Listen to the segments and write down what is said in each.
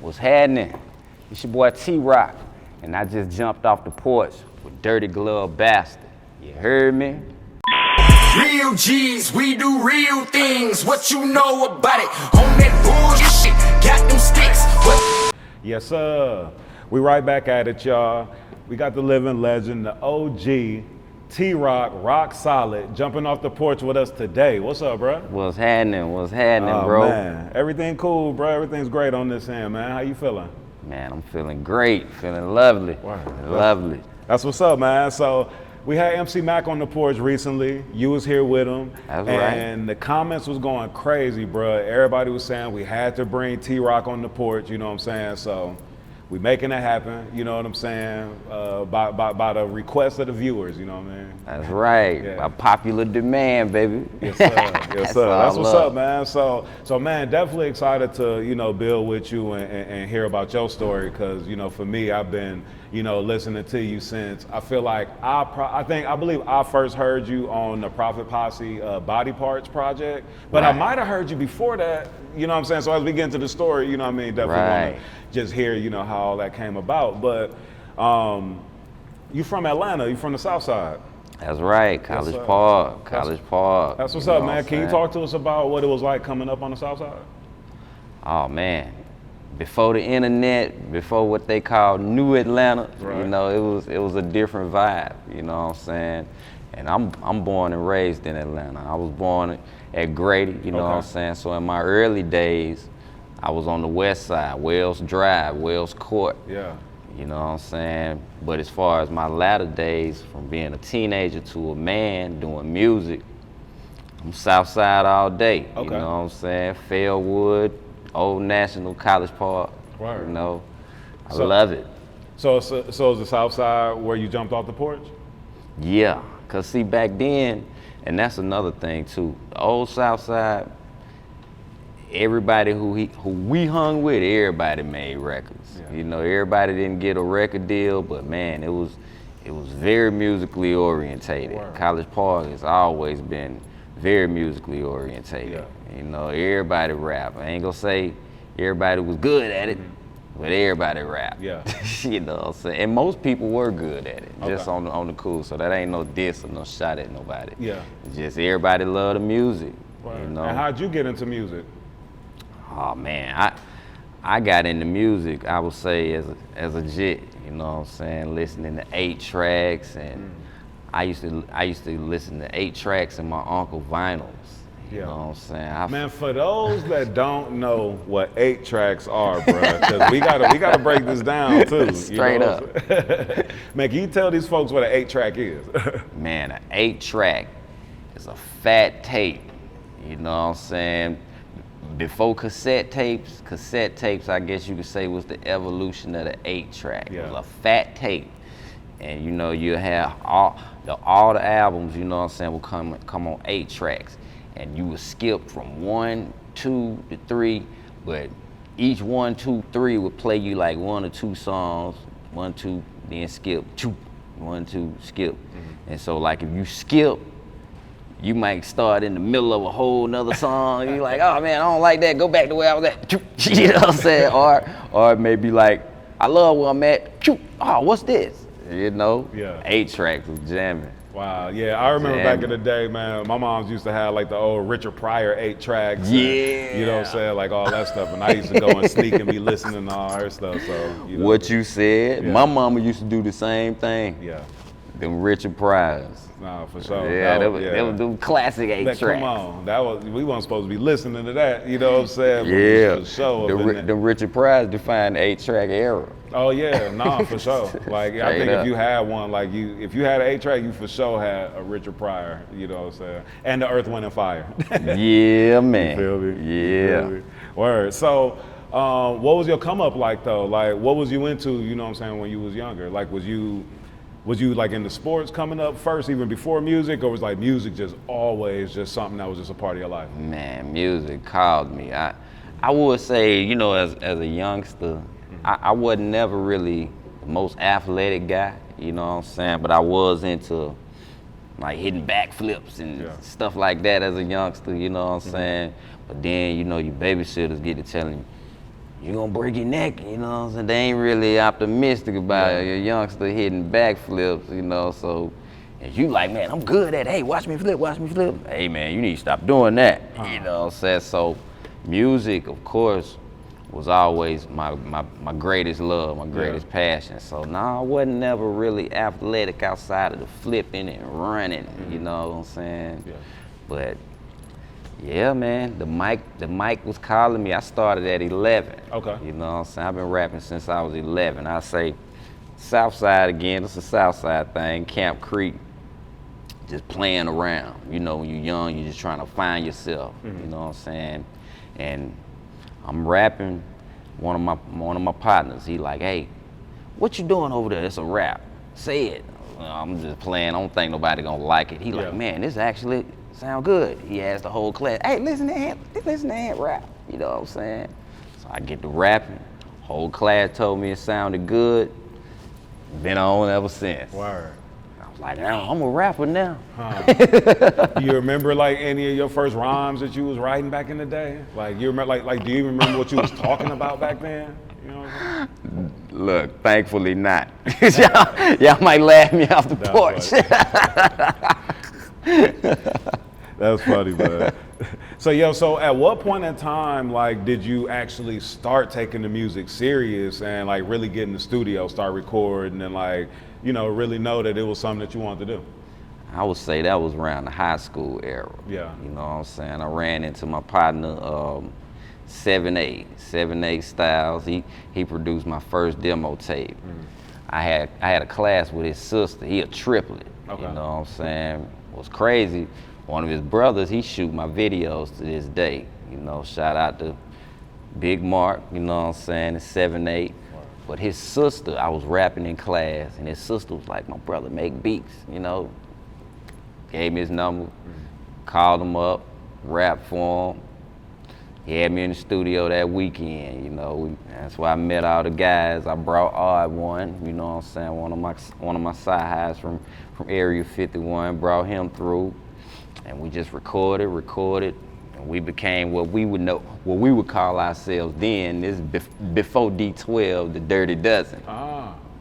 What's happening? It's your boy T-Rock, and I just jumped off the porch with Dirty Glove Bastard. You heard me? Real G's, we do real things. What you know about it? On that bullshit shit, got them sticks. What? Yes, sir. We right back at it, y'all. We got the living legend, the OG, T-Rock, rock solid, jumping off the porch with us today. What's up, bro? What's happening? What's happening, bro? Man, everything cool, bro. Everything's great on this end, man. How you feeling? Man, I'm feeling great, feeling lovely. Wow. Lovely. That's what's up, man. So we had MC Mack on the porch recently. You was here with him. That's right. And the comments was going crazy, bro. Everybody was saying we had to bring T-Rock on the porch, you know what I'm saying? So we making it happen, you know what I'm saying? By the request of the viewers, you know what I mean? That's right. Yeah. By popular demand, baby. Yes, sir. Yes, sir. all That's what's love. up, man. So man, definitely excited to, build with you and hear about your story. Cause, for me, I've been, listening to you since I feel like I believe I first heard you on the Prophet Posse Body Parts project, but I Right. might have heard you before that, you know what I'm saying? So as we get into the story, you know what I mean? Definitely Right. want to just hear, how all that came about. But you from Atlanta, you from the Southside. That's right. College sir. Park. College Park. That's what's You up, know man. what Can you I'm talk to us about what it was like coming up on the South Side? Oh man, before the internet, before what they call New Atlanta, Right. it was a different vibe. You know what I'm saying? And I'm born and raised in Atlanta. I was born at Grady. You know what I'm Okay. saying? So in my early days, I was on the west side, Wells Drive, Wells Court. Yeah. You know what I'm saying? But as far as my latter days, from being a teenager to a man doing music, I'm Southside all day. Okay. You know what I'm saying? Fairwood, Old National, College Park. Word. I So- love it. So is the South Side where you jumped off the porch? Yeah, cause see back then, and that's another thing too. The old Southside, everybody who we hung with, everybody made records. Yeah. Everybody didn't get a record deal, but man, it was very musically orientated. Word. College Park has always been very musically orientated. Yeah. Everybody rap. I ain't gonna say everybody was good at it, but everybody rap. Yeah. You know what I'm saying? And most people were good at it, just Okay. on the cool. So that ain't no diss or no shot at nobody. Yeah. It's just everybody love the music. Word. You know? And how'd you get into music? Oh man, I got into music, I would say as a jit, you know what I'm saying, listening to 8 tracks, and I used to listen to 8 tracks in my uncle vinyls. You Yeah. know what I'm saying? Man, for those that don't know what 8 tracks are, bro, because we gotta break this down too. Straight up. Man, can you tell these folks what an 8 track is? Man, an 8 track is a fat tape. You know what I'm saying? Before cassette tapes, I guess you could say, was the evolution of the 8 track. Yeah. It was a fat tape. And you have all the albums, you know what I'm saying, will come on 8 tracks. And you would skip from 1, 2 to 3, but each 1, 2, 3 would play you like 1 or 2 songs, 1, 2, then skip, 2, 1, 2, skip. And so like if you skip, you might start in the middle of a whole nother song. You're like, oh man, I don't like that. Go back to where I was at. You know what I'm saying? Or it may be like, I love where I'm at. Oh, what's this? Yeah. 8 tracks was jamming. Wow, yeah, I remember back in the day, man, my moms used to have like the old Richard Pryor 8 tracks. Yeah. And, you know what I'm saying, like all that stuff. And I used to go and sneak and be listening to all her stuff, so. What you said, Yeah. my mama used to do the same thing. Yeah, Them Richard Pryors. nah, for sure. Yeah, That they would do classic 8 That, tracks. come on, we weren't supposed to be listening to that, you know what I'm saying? But Yeah, for sure. the Richard Pryor defined the 8 track era. Oh yeah, nah, for sure. Like I Straight think up. if you had one, like if you had an 8 track, you for sure had a Richard Pryor, you know what I'm saying? And the Earth, Wind and Fire. Yeah, man. Feel me? Yeah. Feel me? Word. So, what was your come up like though? Like, what was you into? You know what I'm saying, when you was younger? Like, was you like into sports coming up first, even before music, or was like music just always just something that was just a part of your life? Man, music called me. I would say, as a youngster, I wasn't never really the most athletic guy, you know what I'm saying? But I was into like hitting backflips and stuff like that as a youngster, you know what I'm saying? But then, your babysitters get to telling you gonna break your neck, you know what I'm saying? They ain't really optimistic about a youngster hitting backflips, you know, so if you like, man, I'm good at it. Hey, watch me flip. Hey, man, you need to stop doing that, you know what I'm saying? So music, of course, was always my greatest love, my greatest passion. So I wasn't never really athletic outside of the flipping and running, you know what I'm saying? Yeah. But yeah, man, the mic was calling me. I started at 11. Okay. You know what I'm saying? I've been rapping since I was 11. I say Southside again, it's a Southside thing, Camp Creek, just playing around. You know, when you're young, you're just trying to find yourself, you know what I'm saying? And I'm rapping, one of my partners, he like, hey, what you doing over there? It's a rap. Say it. I'm just playing, I don't think nobody gonna like it. He like, man, this actually sound good. He asked the whole class, hey, listen to him rap. You know what I'm saying? So I get to rapping. Whole class told me it sounded good. Been on ever since. Word. I was like, I'm a rapper now. You remember like any of your first rhymes that you was writing back in the day? Like you remember, like do you even remember what you was talking about back then? You know what I'm saying? Look, thankfully not. y'all might laugh me off the porch. That's funny, man. So at what point in time, like, did you actually start taking the music serious and like really get in the studio, start recording, and like, you know, really know that it was something that you wanted to do? I would say that was around the high school era. Yeah. You know what I'm saying? I ran into my partner, 7-8 Styles. He produced my first demo tape. I had a class with his sister. He a triplet. Okay. You know what I'm saying? What's crazy, one of his brothers, he shoot my videos to this day. You know, shout out to Big Mark, you know what I'm saying, it's 7-8. But his sister, I was rapping in class, and his sister was like, my brother make beats, you know. Gave me his number, called him up, rapped for him. He had me in the studio that weekend, you know. That's where I met all the guys. I brought Odd One, you know what I'm saying, one of my side highs from Area 51, brought him through, and we just recorded, and we became what we would call ourselves then. This before D12, the Dirty Dozen.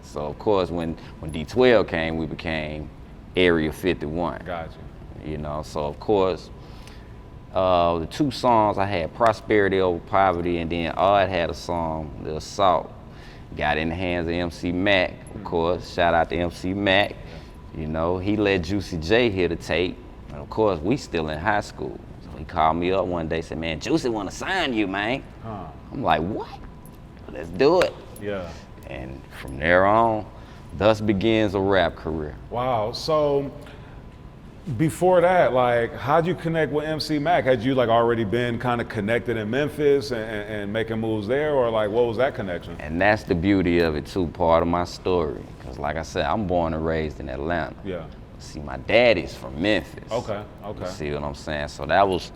So of course, when D12 came, we became Area 51. Gotcha. You know, so of course, the two songs I had, Prosperity Over Poverty, and then Odd had a song, The Assault. Got in the hands of MC Mack, of course. Shout out to MC Mack. You know, he let Juicy J hear the tape. And of course, we still in high school. So he called me up one day, said, man, Juicy wanna sign you, man. I'm like, what? Let's do it. Yeah. And from there on, thus begins a rap career. Wow, so before that, like, how'd you connect with MC Mack? Had you like already been kind of connected in Memphis and making moves there, or like what was that connection? And that's the beauty of it too, part of my story. Cause like I said, I'm born and raised in Atlanta. Yeah. See, my daddy's from Memphis. Okay. You see what I'm saying? So that was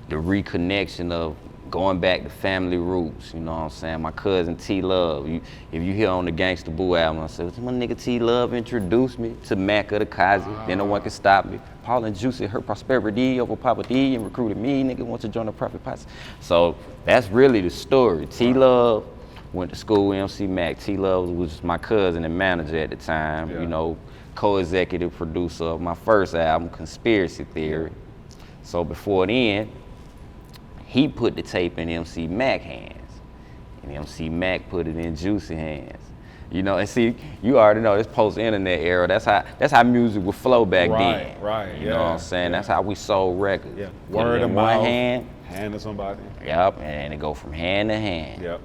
the reconnection of going back to family roots, you know what I'm saying? My cousin T-Love, if you hear on the Gangsta Boo album, I said, my nigga T-Love introduced me to Mack of the Kazi, then no one can stop me. Paul and Juicy heard prosperity over poverty and recruited me, nigga wants to join the Profit Posse. So that's really the story. T-Love went to school with MC Mack. T-Love was my cousin and manager at the time, you know, co-executive producer of my first album, Conspiracy Theory. So before then, he put the tape in MC Mack hands, and MC Mack put it in Juicy hands. You know, and see, you already know this post-internet era. That's how music would flow back then. Right. You know what I'm saying? That's how we sold records. Yeah. Word of mouth. Hand to somebody. Yep. And it go from hand to hand. Yep.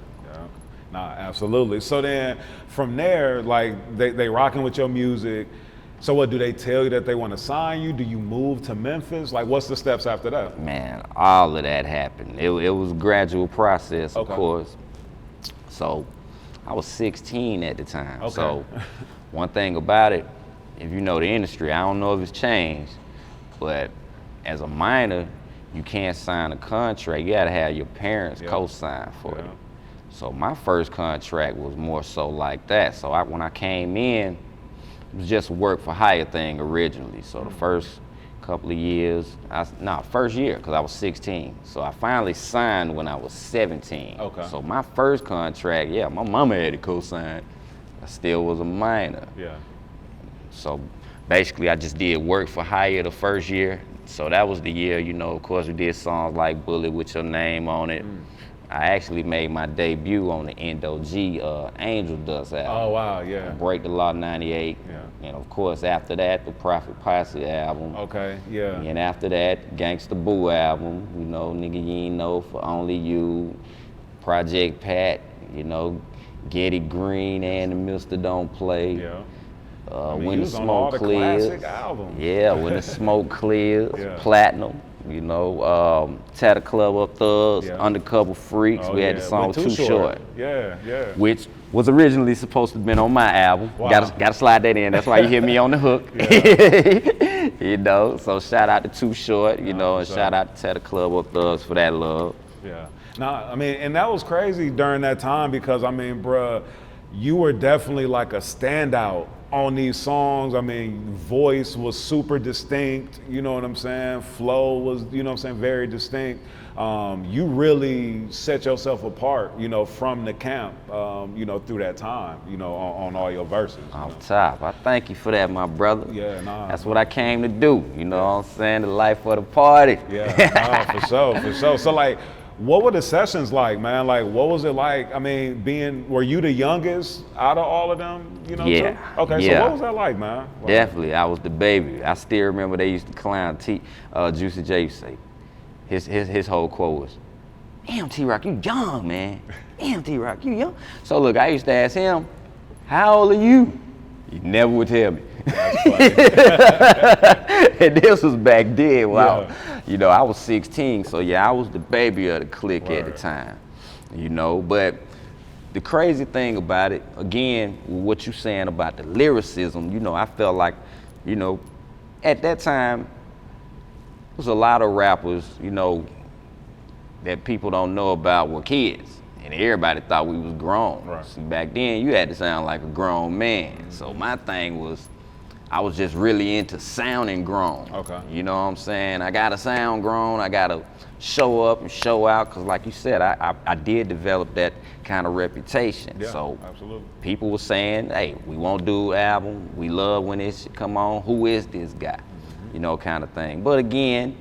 Nah, absolutely. So then, from there, like they rocking with your music. So what, do they tell you that they want to sign you? Do you move to Memphis? Like, what's the steps after that? Man, all of that happened. It was a gradual process, of course. So I was 16 at the time. Okay. So one thing about it, if you know the industry, I don't know if it's changed, but as a minor, you can't sign a contract. You gotta have your parents co-sign for it. So my first contract was more so like that. So when I came in, it was just a work for hire thing originally. So the first couple of years. First year, because I was 16. So I finally signed when I was 17. Okay. So my first contract, yeah, my mama had to co-sign. I still was a minor. Yeah. So basically I just did work for hire the first year. So that was the year, you know, of course we did songs like Bullet with Your Name on it. I actually made my debut on the Endo G Angel Dust album. Oh wow, yeah. Break the Law 98. Yeah. And of course after that, the Prophet Posse album. Okay, yeah. And after that, Gangsta Boo album, you know, Nigga You Ain't Know For Only You, Project Pat, you know, Getty Green and the Mr. Don't Play. Yeah. When the was on all Smoke the Clears. classic albums. Yeah, When the Smoke Clears, Yeah. Platinum, you know, Tatter Club Up Thugs, Yeah. Undercover Freaks. Oh, We had the song Too Short. Yeah, yeah. Which was originally supposed to have been on my album. Wow. Gotta slide that in. That's why you hear me on the hook. You know, so shout out to Too Short, you know, and sure. shout out to Tatter Club Up Thugs for that love. Yeah. Now, I mean, and that was crazy during that time because, I mean, bruh, you were definitely like a standout on these songs. I mean, voice was super distinct, you know what I'm saying? Flow was, you know what I'm saying, very distinct. You really set yourself apart, you know, from the camp, you know, through that time, you know, on all your verses. Off top. I thank you for that, my brother. Yeah, nah. That's what I came to do, you know what I'm saying? The life of the party. Yeah, nah, for sure, for sure. So like, what were the sessions like, man? Like, what was it like? I mean, were you the youngest out of all of them? You know? Yeah. Too? Okay, yeah. so what was that like, man? Like, Definitely, I was the baby. I still remember they used to clown Juicy J used to say, his whole quote was, "Damn, T-Rock, you young, man. Damn, T-Rock, you young." So look, I used to ask him, "How old are you?" He never would tell me. That's funny. And this was back then. Wow. Yeah. You know, I was 16, so yeah, I was the baby of the clique at the Right. time. You know, but the crazy thing about it, again, what you saying about the lyricism, you know, I felt like, you know, at that time, there was a lot of rappers, you know, that people don't know about were kids. And everybody thought we was grown. Right. See, back then, you had to sound like a grown man. So my thing was, I was just really into sounding grown. Okay. You know what I'm saying? I gotta sound grown. I gotta show up and show out. Cause like you said, I did develop that kind of reputation. Yeah, So absolutely. people were saying, "Hey, we won't do an album. We love when this shit come on. Who is this guy?" You know, kind of thing. But again,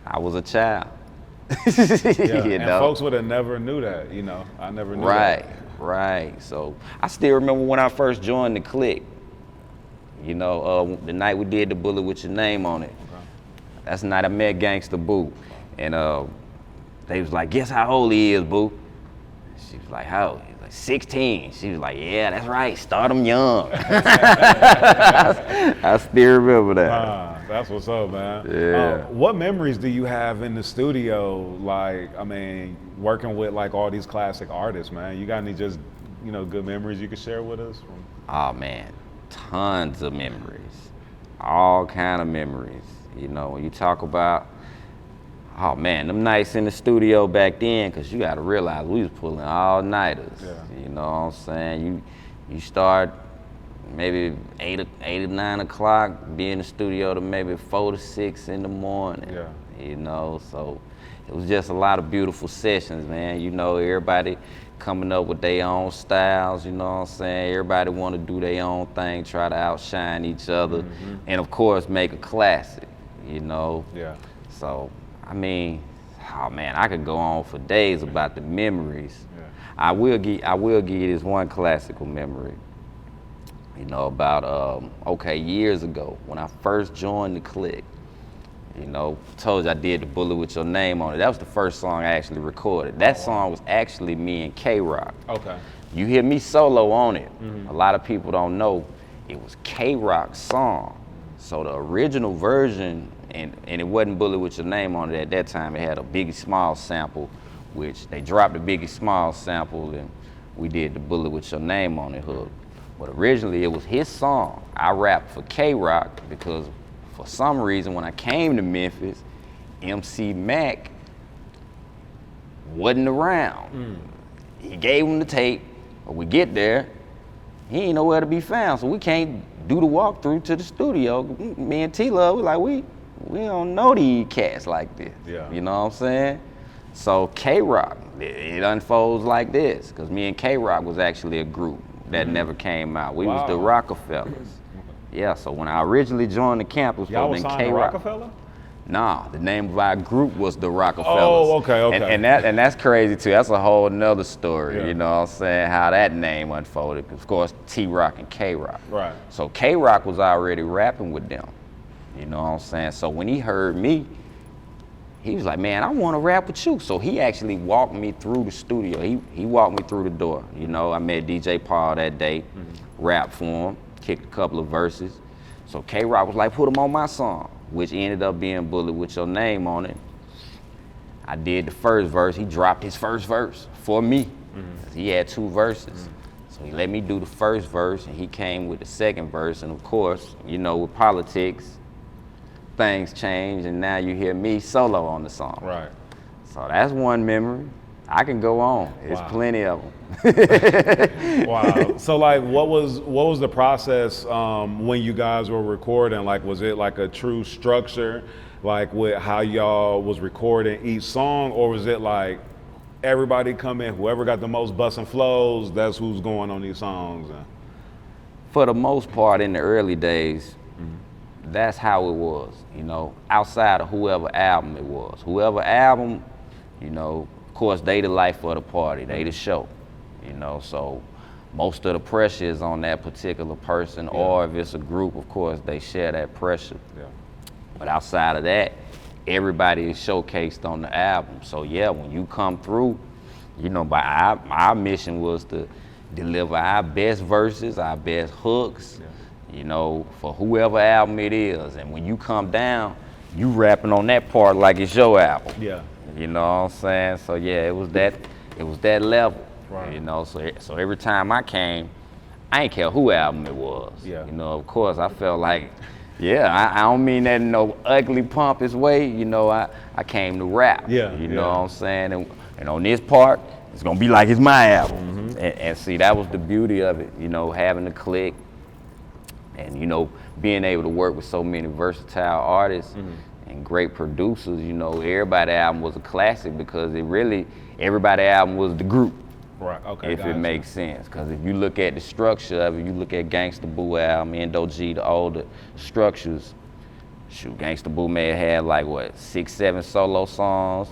I was a child. Yeah. You And know? folks would have never knew that, you know. I never knew Right, that. right. So I still remember when I first joined the clique. You know, the night we did the Bullet with Your Name on it. Okay. That's the night I met Gangsta Boo. And they was like, "Guess how old he is, Boo?" She was like, "How old?" He was like, 16. She was like, "Yeah, that's right. Start him young." I still remember that. That's what's up, man. Yeah. What memories do you have in the studio? Like, I mean, working with like all these classic artists, man. You got any just, you know, good memories you could share with us? Oh man, tons of memories, all kind of memories. You know, when you talk about, oh man, them nights in the studio back then, cause you gotta realize we was pulling all nighters. Yeah. You know what I'm saying? You start maybe 8 or 9 o'clock, be in the studio to maybe 4 to 6 in the morning. Yeah. You know, so it was just a lot of beautiful sessions, man. You know, everybody coming up with their own styles, you know what I'm saying? Everybody want to do their own thing, try to outshine each other, and of course make a classic, you know? Yeah. So, I mean, oh man, I could go on for days about the memories. Yeah. I will give you this one classical memory. You know, about, years ago, when I first joined the clique, you know, told you I did the Bullet with Your Name on it. That was the first song I actually recorded. That song was actually me and K-Rock. Okay. You hear me solo on it. A lot of people don't know it was K-Rock's song. So the original version, and it wasn't Bullet with Your Name on it at that time, it had a Biggie Smalls sample, which they dropped the Biggie Smalls sample and we did the Bullet with Your Name on it hook. But originally it was his song. I rapped for K-Rock because for some reason when I came to Memphis, MC Mack wasn't around. He gave him the tape, but we get there, he ain't nowhere to be found, so we can't do the walkthrough to the studio. Me and T-Love, we don't know these cats like this. Yeah. You know what I'm saying? So K-Rock, it unfolds like this, because me and K-Rock was actually a group that never came out. We was the Rockefellers. Yeah, so when I originally joined the camp, it was Y'all was supposed to signed be to K-Rock. Rockefeller? Nah, the name of our group was the Rockefellers. Oh, okay. And that's crazy too. That's a whole nother story. Yeah. You know what I'm saying? How that name unfolded. Of course, T-Rock and K-Rock. Right. So K-Rock was already rapping with them. You know what I'm saying? So when he heard me, he was like, man, I want to rap with you. So he actually walked me through the studio. He walked me through the door. You know, I met DJ Paul that day, rapped for him, kicked a couple of verses. So K-Rock was like, put him on my song, which ended up being Bullet With Your Name on it. I did the first verse. He dropped his first verse for me. He had 2 verses. So he let me do the first verse, and he came with the second verse. And of course, you know, with politics, things change, and now you hear me solo on the song. Right. So that's one memory. I can go on. There's plenty of them. Wow. So like, what was the process when you guys were recording? Like, was it like a true structure, like with how y'all was recording each song, or was it like everybody come in, whoever got the most bussin' flows, that's who's going on these songs? For the most part, in the early days, that's how it was, you know, outside of whoever album it was. Whoever album, you know, of course, they the life of the party, they the show, you know, so most of the pressure is on that particular person, or if it's a group, of course, they share that pressure. Yeah. But outside of that, everybody is showcased on the album. So yeah, when you come through, you know, our mission was to deliver our best verses, our best hooks, you know, for whoever album it is. And when you come down, you rapping on that part like it's your album. Yeah. You know what I'm saying? So yeah, it was that level. Right. You know, so every time I came, I ain't care who album it was. Yeah. You know, of course I felt like, I don't mean that in no ugly pompous way, you know, I came to rap. Yeah. You know what I'm saying? And on this part, it's gonna be like it's my album. And see, that was the beauty of it, you know, having the click. And, you know, being able to work with so many versatile artists and great producers, you know, everybody's album was a classic because everybody's album was the group. Right, okay. If it makes sense. Because if you look at the structure of it, you look at Gangsta Boo album, Endo G, the older structures, shoot, Gangsta Boo may have had like, 6, 7 solo songs,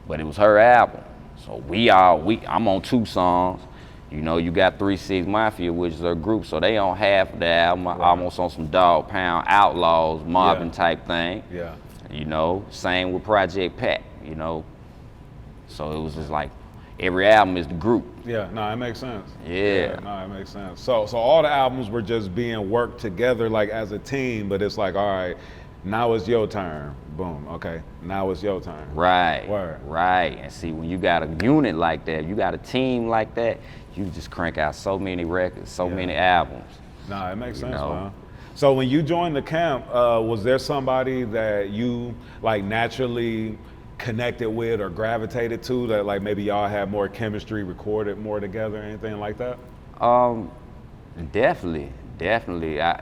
but it was her album. So I'm on 2 songs. You know, you got 3 6 Mafia, which is her group, so they on half of the album, almost on some Dog Pound, Outlaws, mobbing type thing. Yeah. You know, same with Project Pat, you know. So it was just like, every album is the group. Yeah, no, it makes sense. Yeah. No, it makes sense. So all the albums were just being worked together like as a team, but it's like, all right, now it's your turn. Boom, okay, now it's your turn. Right, Word. right. And see, when you got a unit like that, you got a team like that, you just crank out so many records, so many albums. No, it makes sense, know? man. So when you joined the camp, was there somebody that you like naturally connected with or gravitated to that like maybe y'all had more chemistry, recorded more together, anything like that? Definitely.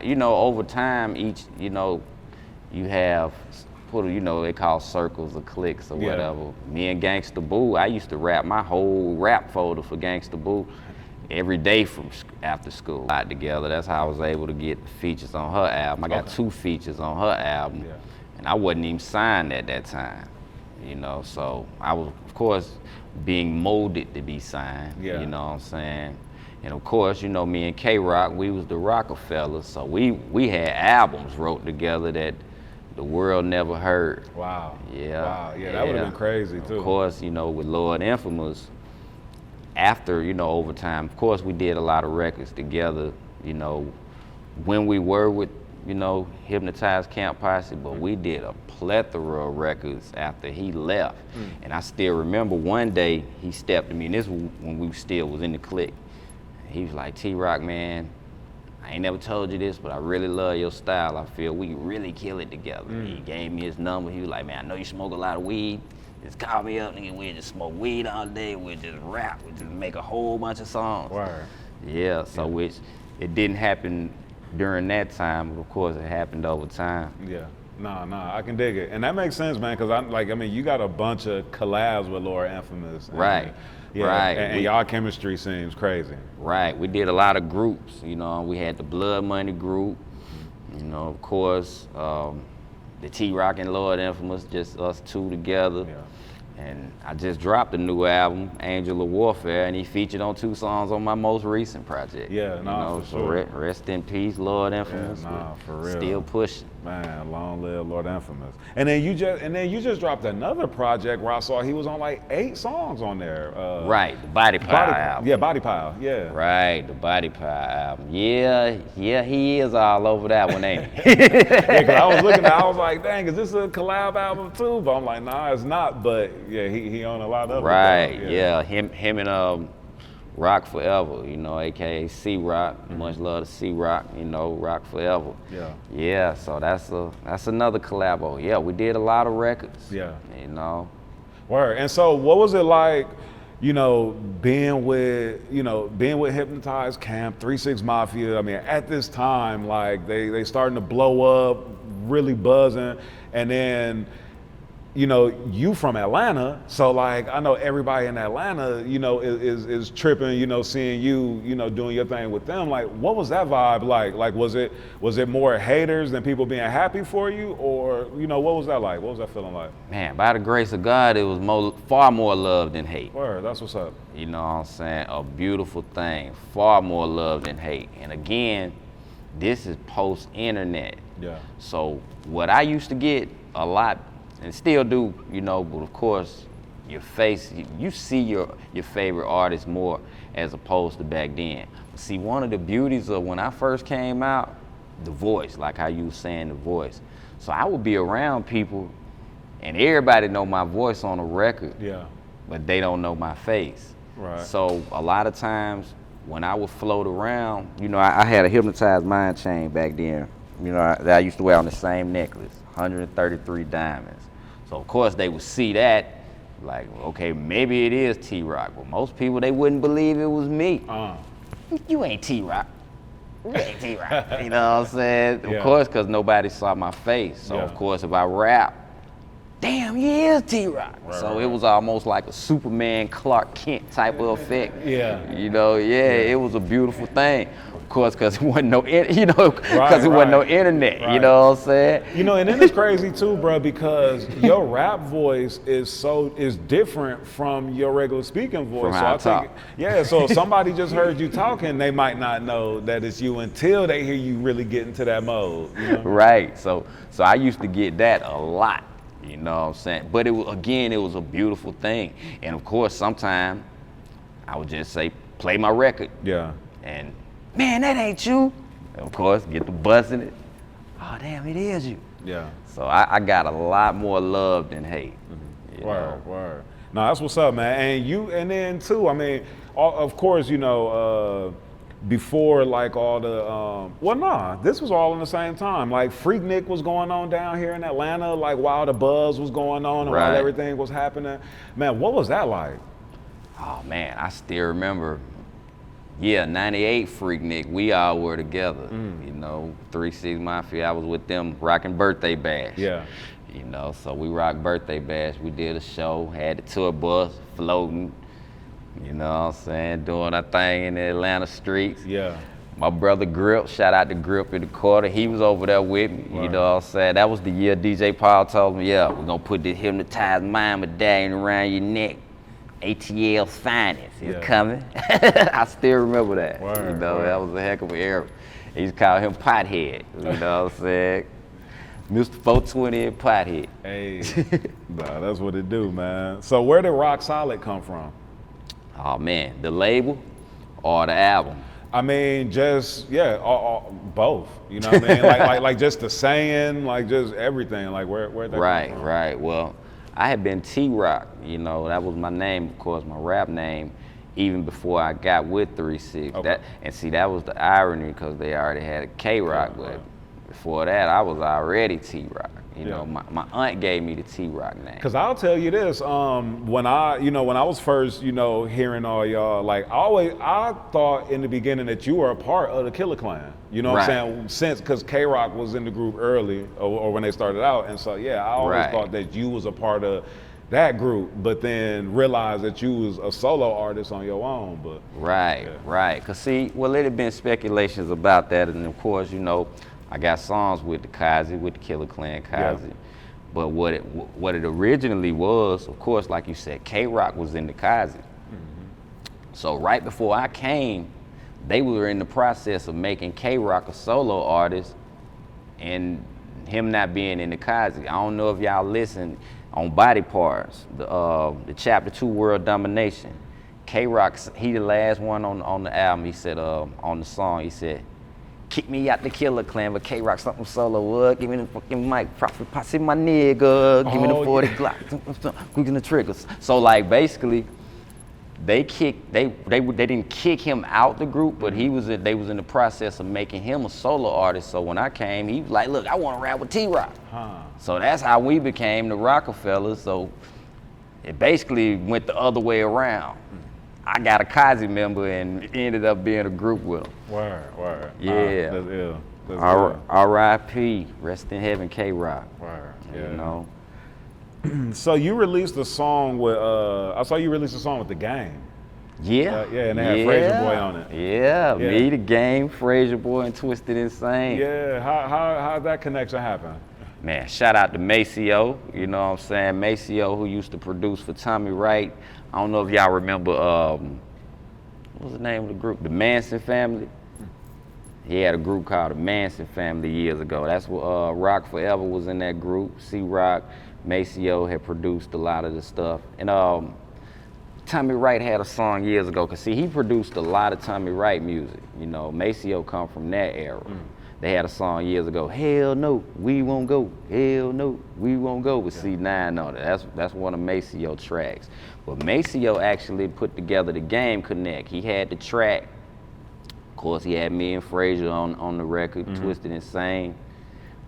You know, over time, you know, you have, you know, they call circles or cliques or whatever. Me and Gangsta Boo, I used to rap my whole rap folder for Gangsta Boo every day from after school. Got together. That's how I was able to get features on her album. I got 2 features on her album, and I wasn't even signed at that time. You know, so I was, of course, being molded to be signed. You know what I'm saying? And of course, you know, me and K-Rock, we was the Rockefellers, so we had albums wrote together that the world never heard. Wow. Yeah. Wow. Yeah, that would have been crazy too. Of course, you know, with Lord Infamous, after, you know, over time, of course, we did a lot of records together, you know, when we were with, you know, Hypnotized Camp Posse, but we did a plethora of records after he left. And I still remember one day he stepped to me, and this was when we still was in the clique. He was like, T-Rock, man, I ain't never told you this, but I really love your style. I feel we can really kill it together. He gave me his number. He was like, man, I know you smoke a lot of weed. Just call me up, nigga. We'll just smoke weed all day. We'll just rap. We'll just make a whole bunch of songs. Word. Yeah, so which it didn't happen during that time, but of course it happened over time. Yeah. Nah, I can dig it, and that makes sense, man. Because I mean, you got a bunch of collabs with Lord Infamous, and, Right. Yeah, Right. and y'all chemistry seems crazy. Right. We did a lot of groups. You know, we had the Blood Money group. You know, of course, the T-Rock and Lord Infamous, just us two together. Yeah. And I just dropped a new album, Angel of Warfare, and he featured on 2 songs on my most recent project. Yeah, you nah, know, for so sure. Rest in peace, Lord Infamous. Yeah, nah, for real. Still pushing. Man, long live Lord Infamous. And then you just dropped another project where I saw he was on like 8 songs on there. Right, the Body Pile album. Yeah, Body Pile. Yeah. Right, the Body Pile album. Yeah, he is all over that one, ain't he? Yeah, 'cause I was looking at it, I was like, dang, is this a collab album too? But I'm like, nah, it's not. But yeah, he on a lot of Right, it. Though. yeah. Him and Rock Forever, you know, aka C-Rock. Much love to C-Rock, you know, Rock Forever. Yeah. Yeah, so that's another collabo. Yeah, we did a lot of records. Yeah. You know. Word. And so what was it like, you know, being with Hypnotized Camp, 3-6 Mafia? I mean, at this time, like they starting to blow up, really buzzing, and then, you know, you from Atlanta, so like I know everybody in Atlanta, you know, is tripping, you know, seeing you, you know, doing your thing with them. Like, what was that vibe like? Like, was it more haters than people being happy for you, or, you know, what was that like? What was that feeling like? Man, by the grace of God, it was far more love than hate. Word, that's what's up. You know what I'm saying? A beautiful thing. Far more love than hate. And again, this is post-internet. Yeah. So what I used to get a lot, and still do, you know, but of course, your face, you see your favorite artist more as opposed to back then. See, one of the beauties of when I first came out, the voice, like how you was saying, the voice. So I would be around people, and everybody know my voice on a record, Yeah. but they don't know my face. Right. So a lot of times when I would float around, you know, I had a Hypnotized Mind chain back then, you know, that I used to wear on the same necklace, 133 diamonds. So of course they would see that, like, okay, maybe it is T-Rock. But most people, they wouldn't believe it was me. You ain't T-Rock. You ain't T-Rock. You know what I'm saying? Yeah. Of course, because nobody saw my face. So Yeah. of course, if I rap, damn, he is T-Rock. Right, So right. it was almost like a Superman Clark Kent type of effect. Yeah. You know, it was a beautiful thing. Of course, because it wasn't no, you know, because it Right, wasn't no right. internet. Right. You know what I'm saying? You know, and then it's crazy too, bro, because your rap voice is different from your regular speaking voice. From how I talk. Yeah, so if somebody just heard you talking, they might not know that it's you until they hear you really get into that mode. You know? Right. So I used to get that a lot. You know what I'm saying? But it was a beautiful thing. And of course, sometimes I would just say, play my record. Yeah. And man, that ain't you. And of course, get to buzzing it. Oh, damn, it is you. Yeah. So I got a lot more love than hate. You know? Word. No, that's what's up, man. And then too, I mean, of course, you know, before like all the, this was all in the same time. Like Freaknik was going on down here in Atlanta, like while the buzz was going on and while Right. everything was happening. Man, what was that like? Oh man, I still remember. Yeah, 98 Freaknik, we all were together. You know, 3-6 Mafia, I was with them rocking Birthday Bash. Yeah. You know, so we rocked Birthday Bash. We did a show, had the tour bus floating, you know what I'm saying, doing our thing in the Atlanta streets. Yeah. My brother Grip, shout out to Grip in the quarter, he was over there with me, you Right. know what I'm saying? That was the year DJ Paul told me, yeah, we're gonna put this Hypnotized Mind medallion around your neck. ATL's finest is Yeah. coming. I still remember that. Word, You know, word. that was a heck of an era. They used to call him Pothead, you know what I'm saying? Mr. 420 and Pothead. Hey, nah, that's what it do, man. So where did Rock Solid come from? Oh man, the label or the album? I mean, just both. You know what I mean? like just the saying, like just everything. Like where that come Right, from? right. Well, I had been T-Rock, you know, that was my name, of course, my rap name, even before I got with 3-6. Okay. That was the irony because they already had a K-Rock, but before that, I was already T-Rock, You know, my aunt gave me the T-Rock name. Cause I'll tell you this, when I was first, hearing all y'all, like I thought in the beginning that you were a part of the Killer Clan. You know what I'm saying? Cause K-Rock was in the group early, or when they started out, and so I always thought that you was a part of that group, but then realized that you was a solo artist on your own. But right. Cause see, well, it had been speculations about that, and of course, I got songs with the Kazi, with the Killer Clan Kazi. Yeah. But what it originally was, of course, like you said, K-Rock was in the Kazi. Mm-hmm. So right before I came, they were in the process of making K-Rock a solo artist, and him not being in the Kazi. I don't know if y'all listened on Body Parts, the Chapter 2 World Domination. K-Rock, he the last one on the album. He said on the song, he said, "Kick me out the Killer Clan, but K-Rock something solo. Give me the fucking mic, profit posse my nigga. Give me the 40 Glock, quick the triggers." So like basically, they didn't kick him out the group, but they was in the process of making him a solo artist. So when I came, he was like, "Look, I want to rap with T-Rock." So that's how we became the Rockefellers. So it basically went the other way around. I got a Kazi member and ended up being a group with him. Word. Yeah. That's ill. R.I.P. Rest in heaven, K-Rock. Word. You know. So you released a song with, I saw you released a song with The Game. Yeah. And they had Fraser Boy on it. Yeah, me, The Game, Fraser Boy, and Twisted Insane. Yeah, how'd that connection happen? Man, shout out to Maceo, you know what I'm saying? Maceo, who used to produce for Tommy Wright. I don't know if y'all remember, what was the name of the group? The Manson Family. He had a group called the Manson Family years ago. That's what Rock Forever was in that group. C-Rock, Maceo had produced a lot of the stuff. And Tommy Wright had a song years ago, because see, he produced a lot of Tommy Wright music. You know, Maceo come from that era. They had a song years ago, "Hell No, We Won't Go, Hell No, We Won't Go," with C9 on it. That's one of Maceo tracks. But Maceo actually put together The Game Connect. He had the track. Of course, he had me and Fraser on the record, Twisted Insane.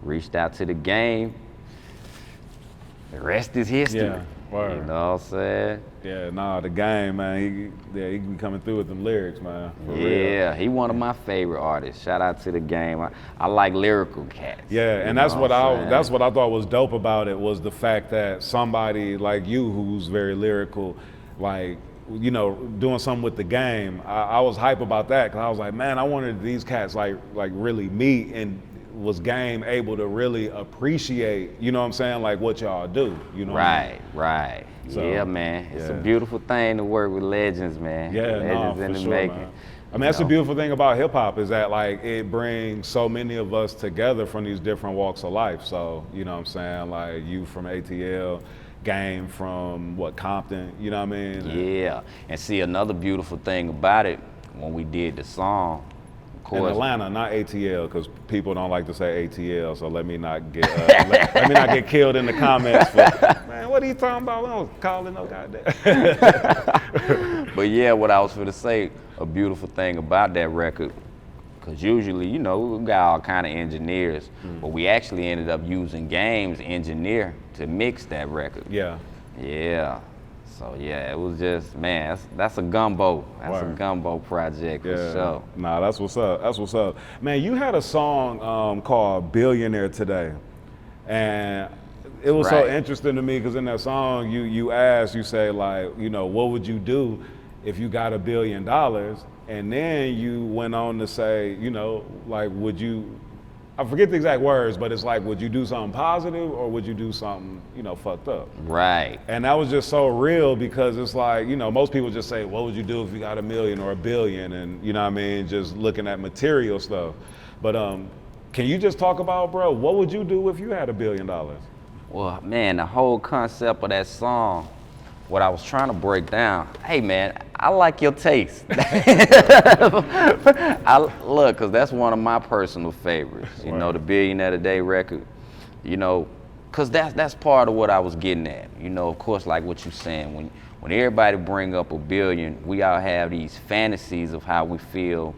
Reached out to The Game. The rest is history. Yeah, word. You know what I'm saying? Yeah, The Game, man, he be coming through with them lyrics, man. For Yeah, real. he one of my favorite artists. Shout out to The Game. I like lyrical cats. Yeah, and that's what I thought was dope about it, was the fact that somebody like you, who's very lyrical, like, doing something with The Game. I was hype about that, because I was like, man, I wanted these cats like really meet, and was Game able to really appreciate, you know what I'm saying, like what y'all do, you know? Right. So, yeah, man. It's a beautiful thing to work with legends, man. Yeah, legends in the making. Man. I mean, that's the beautiful thing about hip hop, is that like it brings so many of us together from these different walks of life. So, you know what I'm saying, like you from ATL, Game from Compton, you know what I mean? Yeah, and see, another beautiful thing about it, when we did the song, of course. In Atlanta, not ATL, because people don't like to say ATL, so let me not get let me not get killed in the comments for, man, what are you talking about? We don't call it no goddamn. But yeah, what I was going to say, a beautiful thing about that record, because usually, we got all kind of engineers, but we actually ended up using Game's engineer to mix that record. Yeah. So yeah, it was just, man, that's a gumbo. That's Word. A gumbo project for sure. Nah, that's what's up. Man, you had a song called Billionaire Today. And it was so interesting to me, because in that song, you asked, you say like, what would you do if you got $1 billion? And then you went on to say, like, would you, I forget the exact words, but it's like, would you do something positive, or would you do something, fucked up? Right. And that was just so real, because it's like, most people just say, what would you do if you got $1 million or $1 billion? And you know what I mean? Just looking at material stuff. But can you just talk about, bro, what would you do if you had $1 billion? Well, man, the whole concept of that song, what I was trying to break down, hey man, I like your taste. Look, cause that's one of my personal favorites. The Billionaire Today record, cause that's part of what I was getting at. Of course, like what you're saying, when everybody bring up $1 billion, we all have these fantasies of how we feel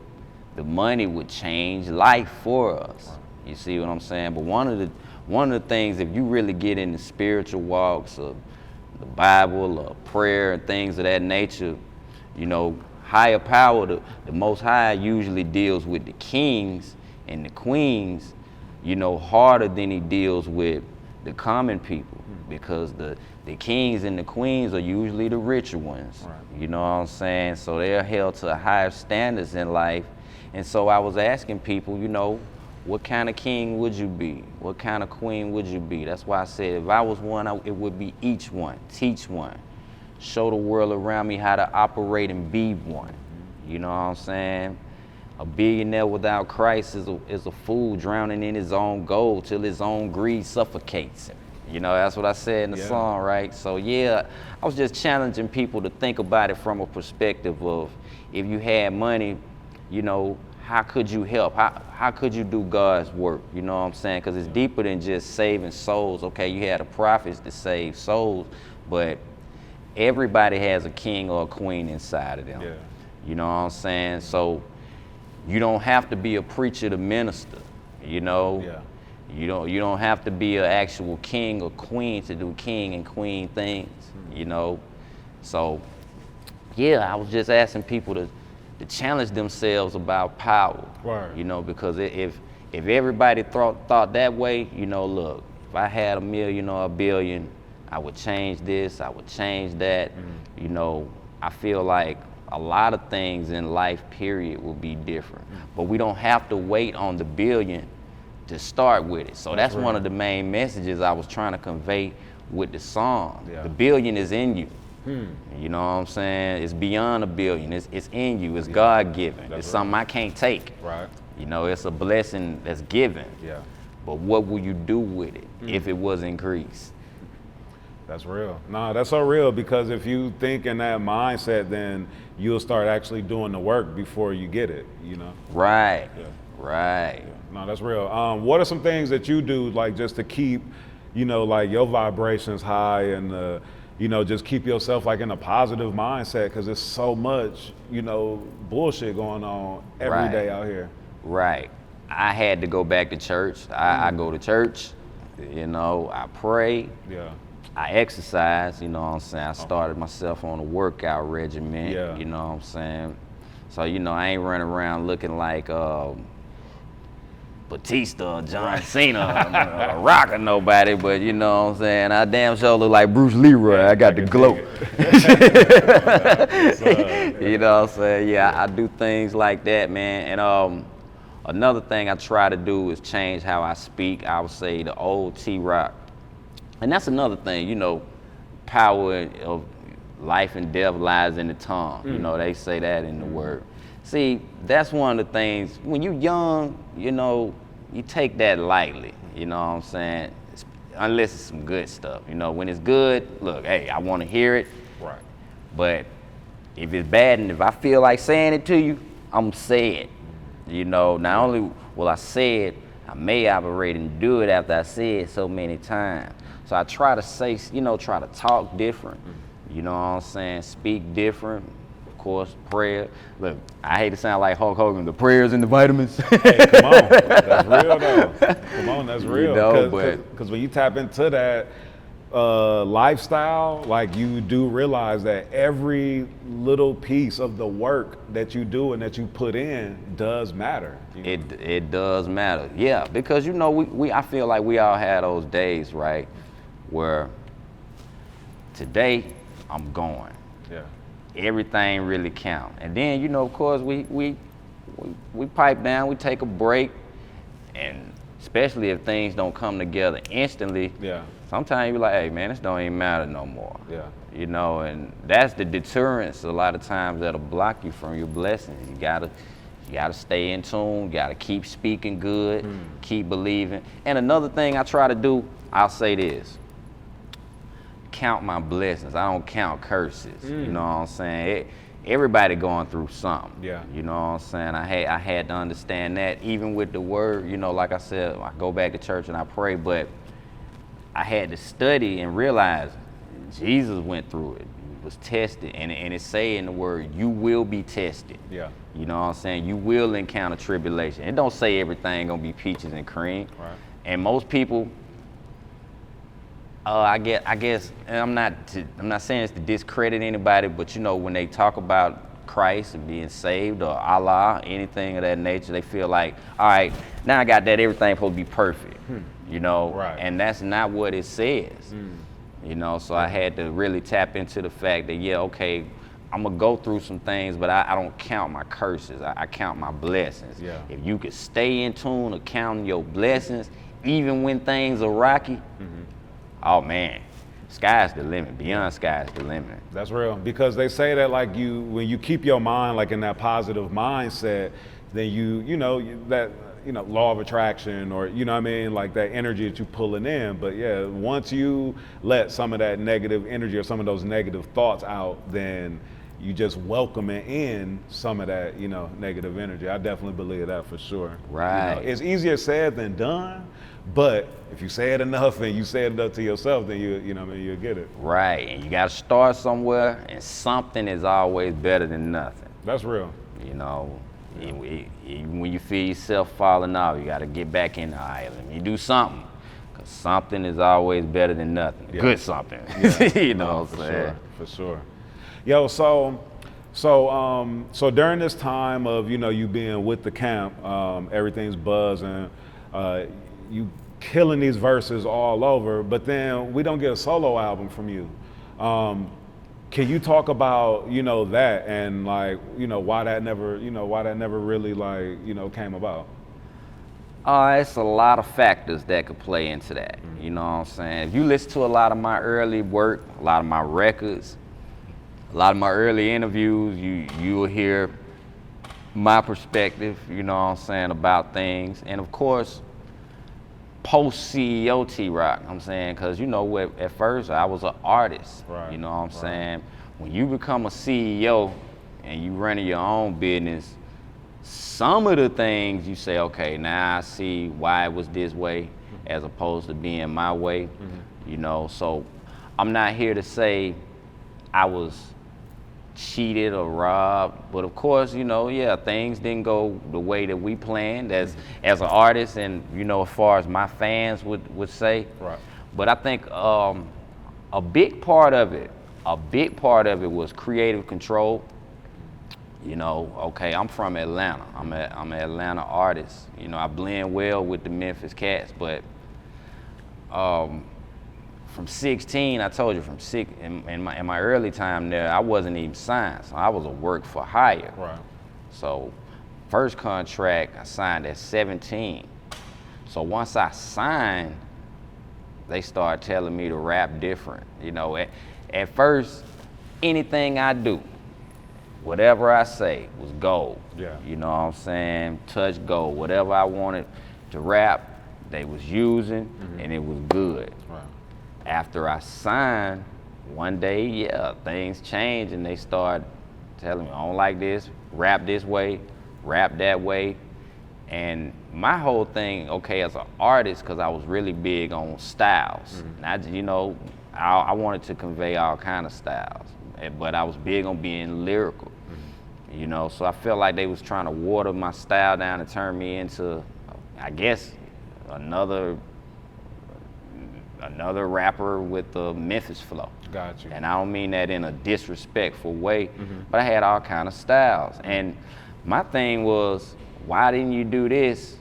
the money would change life for us. You see what I'm saying? But one one of the things, if you really get into spiritual walks of the Bible or prayer and things of that nature, you know, higher power, the Most High usually deals with the kings and the queens, you know, harder than he deals with the common people, because the kings and the queens are usually the richer ones. Right. You know what I'm saying? So they're held to higher standards in life. And so I was asking people, you know, what kind of king would you be? What kind of queen would you be? That's why I said if I was one, it would be each one, teach one, show the world around me how to operate and be one. You know what I'm saying? A billionaire without Christ is a fool drowning in his own gold till his own greed suffocates him. You know, that's what I said in the song, right? So yeah, I was just challenging people to think about it from a perspective of, if you had money, you know, how could you help? How could you do God's work? You know what I'm saying? Because it's deeper than just saving souls. Okay, you had the prophets to save souls, but everybody has a king or a queen inside of them. Yeah. You know what I'm saying? So you don't have to be a preacher to minister, you know? Yeah. You don't have to be an actual king or queen to do king and queen things, you know? So yeah, I was just asking people to challenge themselves about power. Right. You know, because if everybody thought that way, you know, look, if I had $1 million or $1 billion, I would change this, I would change that. You know, I feel like a lot of things in life, period, will be different. But we don't have to wait on the billion to start with it. So that's one of the main messages I was trying to convey with the song. Yeah. The billion is in you. You know what I'm saying? It's beyond $1 billion. It's in you. It's God-given. It's something I can't take. Right. You know, it's a blessing that's given. Yeah. But what will you do with it if it was increased? That's real. No, that's so real, because if you think in that mindset, then you'll start actually doing the work before you get it, you know? Right. Yeah. Right. No, that's real. What are some things that you do, like, just to keep, you know, like, your vibrations high and, you know, just keep yourself, like, in a positive mindset, because there's so much, you know, bullshit going on every day out here. Right. I had to go back to church. I go to church, you know, I pray. Yeah. I exercise, you know what I'm saying? I started myself on a workout regimen, Yeah. you know what I'm saying? So, you know, I ain't running around looking like Batista or John Cena or Rock or nobody, but you know what I'm saying? I damn sure look like Bruce Leroy. I got the glow. You know what I'm saying? Yeah, I do things like that, man. And another thing I try to do is change how I speak. I would say the old T-Rock. And that's another thing, you know, power of life and death lies in the tongue. You know, they say that in the word. See, that's one of the things, when you're young, you know, you take that lightly, you know what I'm saying? Unless it's some good stuff. You know, when it's good, look, hey, I want to hear it. Right. But if it's bad and if I feel like saying it to you, I'm say it. You know, not only will I say it, I may operate and do it after I say it so many times. So I try to say, you know, try to talk different. You know what I'm saying? Speak different. Of course, prayer. Look, I hate to sound like Hulk Hogan, the prayers and the vitamins. Hey, come on. That's real, though. Come on, that's real. You know, because when you tap into that lifestyle, like, you do realize that every little piece of the work that you do and that you put in does matter. You know? It does matter. Yeah, because, you know, I feel like we all had those days, right, where today I'm going. Yeah. Everything really count. And then, you know, of course, we pipe down, we take a break, and especially if things don't come together instantly, Yeah. sometimes you be like, hey man, this don't even matter no more. Yeah. You know, and that's the deterrence a lot of times that'll block you from your blessings. You gotta stay in tune, you gotta keep speaking good, keep believing. And another thing I try to do, I'll say this, count my blessings. I don't count curses. You know what I'm saying? Everybody going through something. Yeah. You know what I'm saying? I had to understand that, even with the word, you know, like I said, I go back to church and I pray, but I had to study and realize Jesus went through it. He was tested, and it say in the word, you will be tested. Yeah. You know what I'm saying? You will encounter tribulation. It don't say everything gonna be peaches and cream. Right. And most people, I guess, and I'm not saying it's to discredit anybody, but you know, when they talk about Christ and being saved or Allah, anything of that nature, they feel like, all right, now I got that, everything supposed to be perfect, you know, Right. and that's not what it says, you know. So I had to really tap into the fact that, yeah, okay, I'm gonna go through some things, but I don't count my curses. I count my blessings. Yeah. If you could stay in tune of counting your blessings, even when things are rocky, oh man, sky's the limit. Beyond sky's the limit. That's real, because they say that like when you keep your mind like in that positive mindset, then you know that law of attraction, or you know what I mean, like that energy that you pulling in. But yeah, once you let some of that negative energy or some of those negative thoughts out, then you just welcoming in some of that, you know, negative energy. I definitely believe that for sure. Right. You know, it's easier said than done, but if you say it enough and you say it enough to yourself, then you know what I mean, you'll get it. Right, and you gotta start somewhere, and something is always better than nothing. That's real. You know, when you feel yourself falling off, you gotta get back in the island. You do something, cause something is always better than nothing. Yeah. Good something. Yeah. You know for what I'm saying? sure, for sure. Yo, so during this time of, you know, you being with the camp, everything's buzzing, you killing these verses all over, but then we don't get a solo album from you. Can you talk about, you know, that and like, you know, why that never really like, you know, came about? It's a lot of factors that could play into that. You know what I'm saying? If you listen to a lot of my early work, a lot of my records, a lot of my early interviews, you will hear my perspective, you know what I'm saying, about things. And of course, post CEO T-Rock, I'm saying, because you know, at first I was an artist, Right, you know what I'm saying? When you become a CEO and you running your own business, some of the things you say, okay, now I see why it was this way as opposed to being my way, you know. So I'm not here to say I was cheated or robbed, but of course, you know, yeah, things didn't go the way that we planned as an artist, and you know, as far as my fans would say. Right. But I think a big part of it was creative control. You know, okay, I'm from Atlanta. I'm an Atlanta artist. You know, I blend well with the Memphis cats, but from 16, I told you, in my early time there, I wasn't even signed, so I was a work for hire. Right. So first contract I signed at 17. So once I signed, they started telling me to rap different. You know, at first, anything I do, whatever I say was gold. Yeah. You know what I'm saying? Touch gold. Whatever I wanted to rap, they was using, and it was good. Right. After I signed, one day, yeah, things changed, and they started telling me, I don't like this, rap this way, rap that way. And my whole thing, okay, as an artist, because I was really big on styles. You know, I wanted to convey all kind of styles, but I was big on being lyrical. You know, so I felt like they was trying to water my style down and turn me into, I guess, another rapper with the Memphis flow. Got you. And I don't mean that in a disrespectful way, but I had all kind of styles. And my thing was, why didn't you do this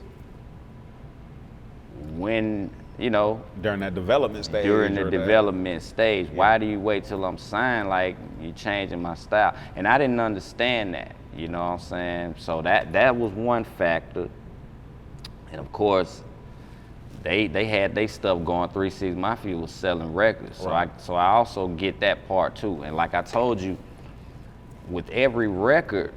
when, you know, During that development stage. during the or that- development stage? Why do you wait till I'm signed like you changing my style? And I didn't understand that, you know what I'm saying? So that was one factor. And of course, they had their stuff going. 3 6 Mafia was selling records, Right. so I also get that part too. And like I told you, with every record,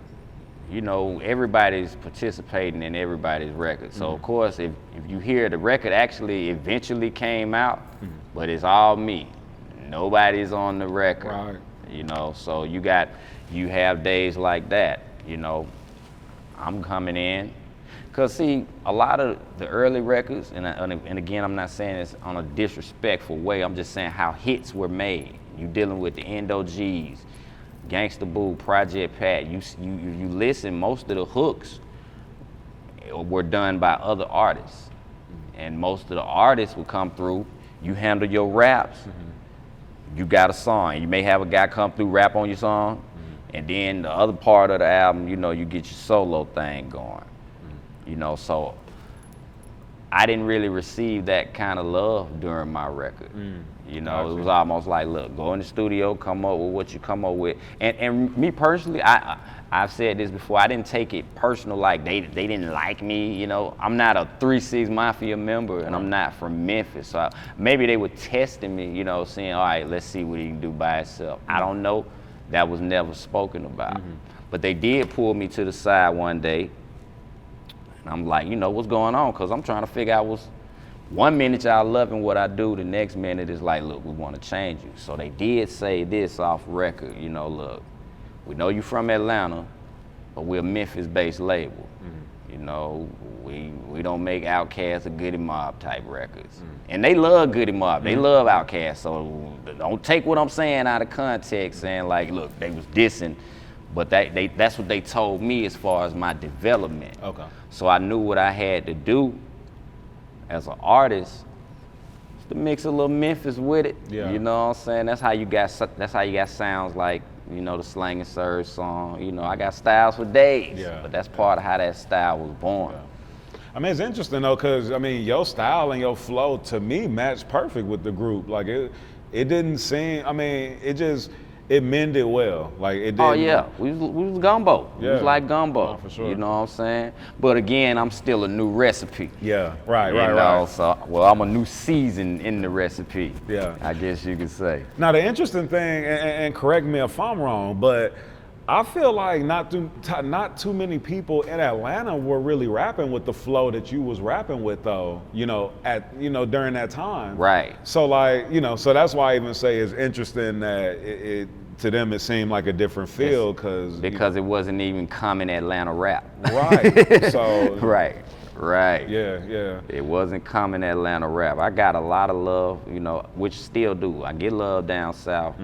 you know, everybody's participating in everybody's record. So of course, if you hear the record actually eventually came out, but it's all me, nobody's on the record. Right. You know, so you have days like that. You know, I'm coming in. Cause see, a lot of the early records, and again, I'm not saying this on a disrespectful way. I'm just saying how hits were made. You dealing with the Endo G's, Gangsta Boo, Project Pat. You listen, most of the hooks were done by other artists, and most of the artists would come through. You handle your raps, you got a song. You may have a guy come through, rap on your song, and then the other part of the album, you know, you get your solo thing going. You know, so I didn't really receive that kind of love during my record. You know, it was almost like, look, go in the studio, come up with what you come up with. And me personally, I've said this before, I didn't take it personal, like they didn't like me, you know. I'm not a 3 6 Mafia member, and I'm not from Memphis. So maybe they were testing me, you know, saying, all right, let's see what he can do by himself. I don't know. That was never spoken about. But they did pull me to the side one day, and I'm like, you know, what's going on? Because I'm trying to figure out what's, one minute y'all loving what I do, the next minute is like, look, we want to change you. So they did say this off record, you know, look, we know you from Atlanta, but we're a Memphis-based label. You know, we don't make Outkast or Goody Mob type records. And they love Goody Mob, they love Outkast, so don't take what I'm saying out of context, saying like, look, they was dissing, but that's what they told me as far as my development. Okay. So I knew what I had to do as an artist to mix a little Memphis with it. Yeah. You know what I'm saying? That's how you got sounds like, you know, the Slang and Surge song. You know, I got styles for days. Yeah. But that's part of how that style was born. Yeah. I mean, it's interesting though, because I mean, your style and your flow to me matched perfect with the group. Like it didn't seem, I mean, it mended well. Like it didn't. Oh yeah, we was gumbo. Yeah. We was like gumbo. Oh, for sure. You know what I'm saying? But again, I'm still a new recipe. Yeah, right. You know, so, well, I'm a new season in the recipe. Yeah. I guess you could say. Now the interesting thing, and correct me if I'm wrong, but I feel like not too many people in Atlanta were really rapping with the flow that you was rapping with, though. You know, during that time. Right. So like, you know, so that's why I even say it's interesting that it to them it seemed like a different feel because it wasn't even common Atlanta rap. Right. So. Right. Yeah. It wasn't common Atlanta rap. I got a lot of love, you know, which still do. I get love down south.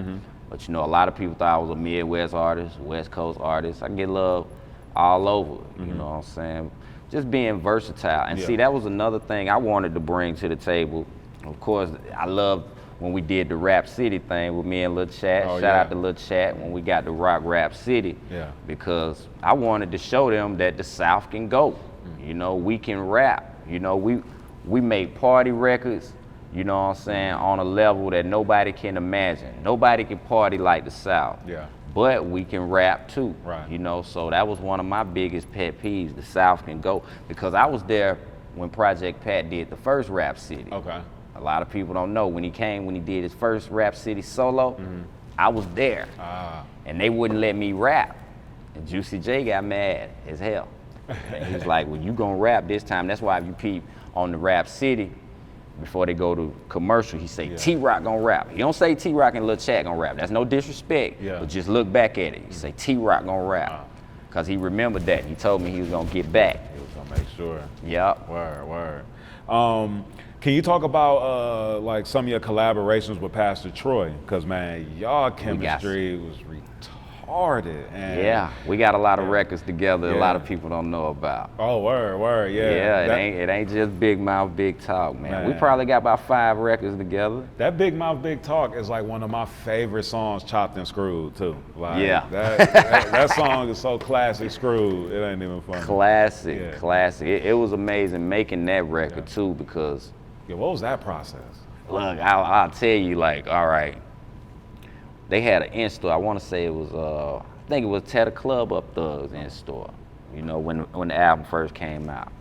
But you know, a lot of people thought I was a Midwest artist, West Coast artist. I get love all over, you know what I'm saying? Just being versatile. And see, that was another thing I wanted to bring to the table. Of course, I loved when we did the Rap City thing with me and Lil Chat. Shout out to Lil Chat when we got to rock Rap City. Yeah. Because I wanted to show them that the South can go. You know, we can rap. You know, we make party records. You know what I'm saying, on a level that nobody can imagine. Nobody can party like the South. Yeah. But we can rap too. Right. You know, so that was one of my biggest pet peeves, the South can go. Because I was there when Project Pat did the first Rap City. Okay. A lot of people don't know, when he did his first Rap City solo, I was there. And they wouldn't let me rap. And Juicy J got mad as hell. And he was like, well, you gonna rap this time. That's why if you peep on the Rap City, before they go to commercial, he say T-Rock gonna rap. He don't say T-Rock and Lil Chat gonna rap. That's no disrespect, but just look back at it. He say T-Rock gonna rap. Cause he remembered that. He told me he was gonna get back. He was gonna make sure. Yep. Word. Can you talk about like some of your collaborations with Pastor Troy? Cause man, y'all chemistry was retarded. And yeah, we got a lot of records together. A lot of people don't know about. Oh, word, yeah. Yeah, it ain't just Big Mouth, Big Talk, man. We probably got about 5 records together. That Big Mouth, Big Talk is like one of my favorite songs, chopped and screwed too. Like, yeah, that song is so classic, screwed. It ain't even funny. Classic. It was amazing making that record too, because. Yeah, what was that process? Look, I'll tell you, like, all right. They had an in-store. I want to say it was, I think it was Tedder Club Up Thugs in-store, you know, when the album first came out.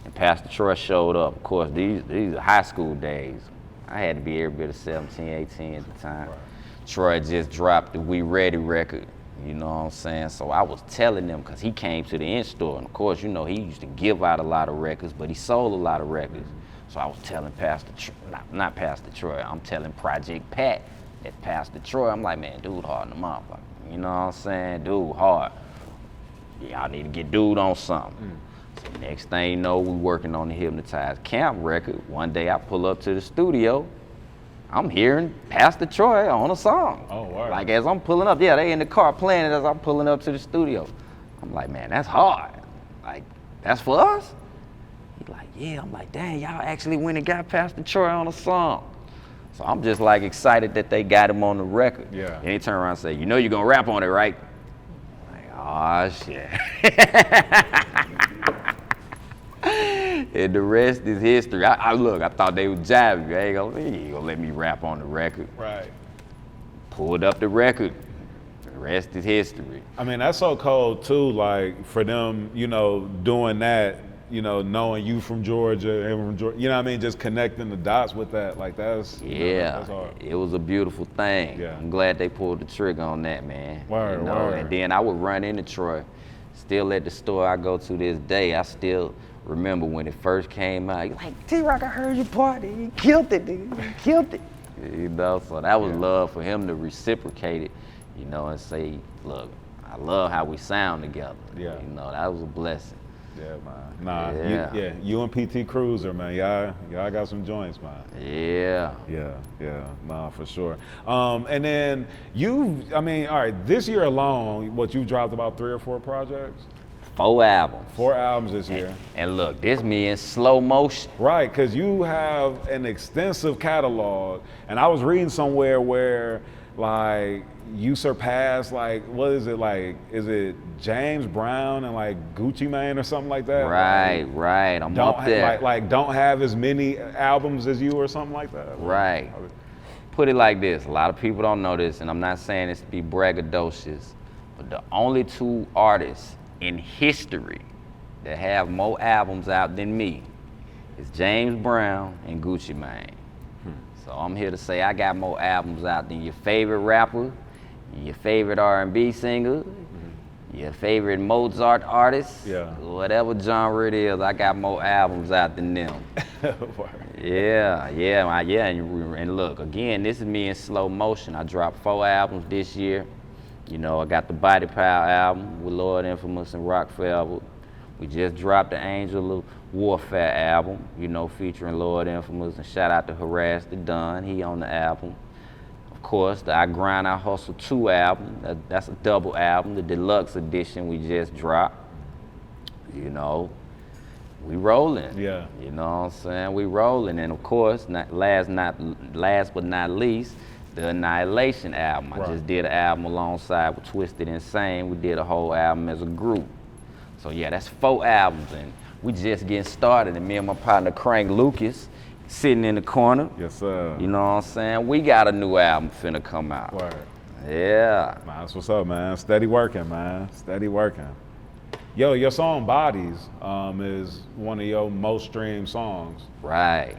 And Pastor Troy showed up. Of course, these are high school days. I had to be every bit of 17, 18 at the time. Right. Troy just dropped the We Ready record, you know what I'm saying? So I was telling them, because he came to the in-store. And of course, you know, he used to give out a lot of records, but he sold a lot of records. So I was telling not Pastor Troy, I'm telling Project Pat at Pastor Troy. I'm like, man, dude hard in the motherfucker. You know what I'm saying? Dude hard. Y'all need to get dude on something. So next thing you know, we working on the Hypnotized Camp record. One day I pull up to the studio, I'm hearing Pastor Troy on a song. Oh, wow. Like as I'm pulling up, they in the car playing it as I'm pulling up to the studio. I'm like, man, that's hard. Like, that's for us? He's like, yeah. I'm like, dang, y'all actually went and got Pastor Troy on a song. So I'm just like excited that they got him on the record. Yeah. And he turned around and said, you know you're gonna rap on it, right? I'm like, oh shit. And the rest is history. I thought they would jive me. You ain't gonna let me rap on the record. Right. Pulled up the record. The rest is history. I mean, that's so cold too, like for them, you know, doing that, you know, knowing you from Georgia and from Georgia, you know what I mean, just connecting the dots with that, like that's, Yeah, you know, that's hard. it was a beautiful thing. Yeah. I'm glad they pulled the trigger on that, man. Word, you know? word. And then I would run into Troy, still at the store I go to this day. I still remember when it first came out. You're like, T-Rock, I heard you party. You killed it, dude. You killed it. You know, so that was love for him to reciprocate it, you know, and say, look, I love how we sound together. Yeah. You know, that was a blessing. Yeah, man. Nah, Yeah. You and PT Cruiser, man. Y'all got some joints, man. Yeah. Yeah, nah, for sure. And then I mean, all right, this year alone, you dropped about 3 or 4 projects? 4 albums. 4 albums this year. And look, this me in slow motion. Right, because you have an extensive catalog, and I was reading somewhere where, like, you surpassed, like, what is it, like, is it James Brown and, like, Gucci Mane or something like that? Right. I'm up there. Like, don't have as many albums as you or something like that? Right. Put it like this, a lot of people don't know this, and I'm not saying this to be braggadocious, but the only 2 artists in history that have more albums out than me is James Brown and Gucci Mane. So I'm here to say I got more albums out than your favorite rapper, your favorite R&B singer, your favorite Mozart artist, whatever genre it is, I got more albums out than them. Yeah, and look, again, this is me in slow motion. I dropped 4 albums this year. You know, I got the Body Power album with Lord Infamous and Rock Forever. We just dropped the Angel of Warfare album, you know, featuring Lord Infamous, and shout out to Harass the Don, he on the album. Of course, the I Grind, I Hustle 2 album, that's a double album, the deluxe edition we just dropped. You know, we rolling. Yeah. You know what I'm saying? We rolling. And of course, last but not least, the Annihilation album. I just did an album alongside with Twisted Insane. We did a whole album as a group. So yeah, that's 4 albums, and we just getting started. And me and my partner Crank Lucas sitting in the corner. Yes, sir. You know what I'm saying? We got a new album finna come out. Word. Yeah. Man, that's what's up, man. Steady working, man. Steady working. Yo, your song Bodies is one of your most streamed songs. Right.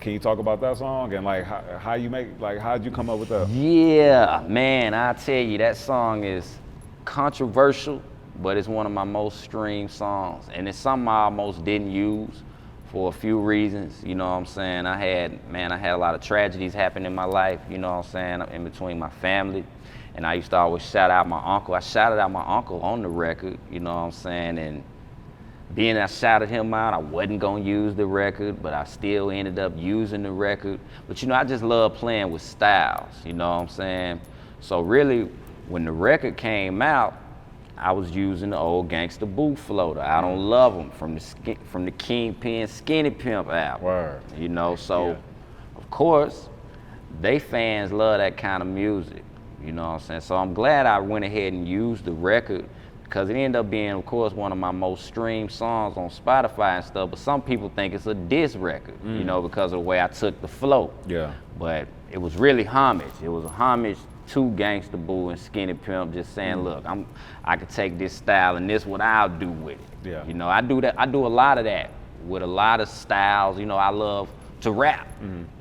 Can you talk about that song and like how'd you come up with that? Yeah, man, I tell you, that song is controversial, but it's one of my most streamed songs. And it's something I almost didn't use for a few reasons. You know what I'm saying? I had a lot of tragedies happen in my life, you know what I'm saying, in between my family. And I used to always shout out my uncle. I shouted out my uncle on the record, you know what I'm saying? And being I shouted him out, I wasn't gonna use the record, but I still ended up using the record. But you know, I just love playing with styles, you know what I'm saying? So really, when the record came out, I was using the old Gangsta Boo floater. I Don't Love 'Em from the Kingpin Skinny Pimp album. Word. You know, so of course, they fans love that kind of music. You know what I'm saying? So I'm glad I went ahead and used the record, because it ended up being, of course, one of my most streamed songs on Spotify and stuff, but some people think it's a diss record, you know, because of the way I took the flow. Yeah. But it was really homage. It was a homage to Gangsta Boo and Skinny Pimp, just saying, look, I could take this style and this what I'll do with it. Yeah. You know, I do a lot of that with a lot of styles. You know, I love to rap.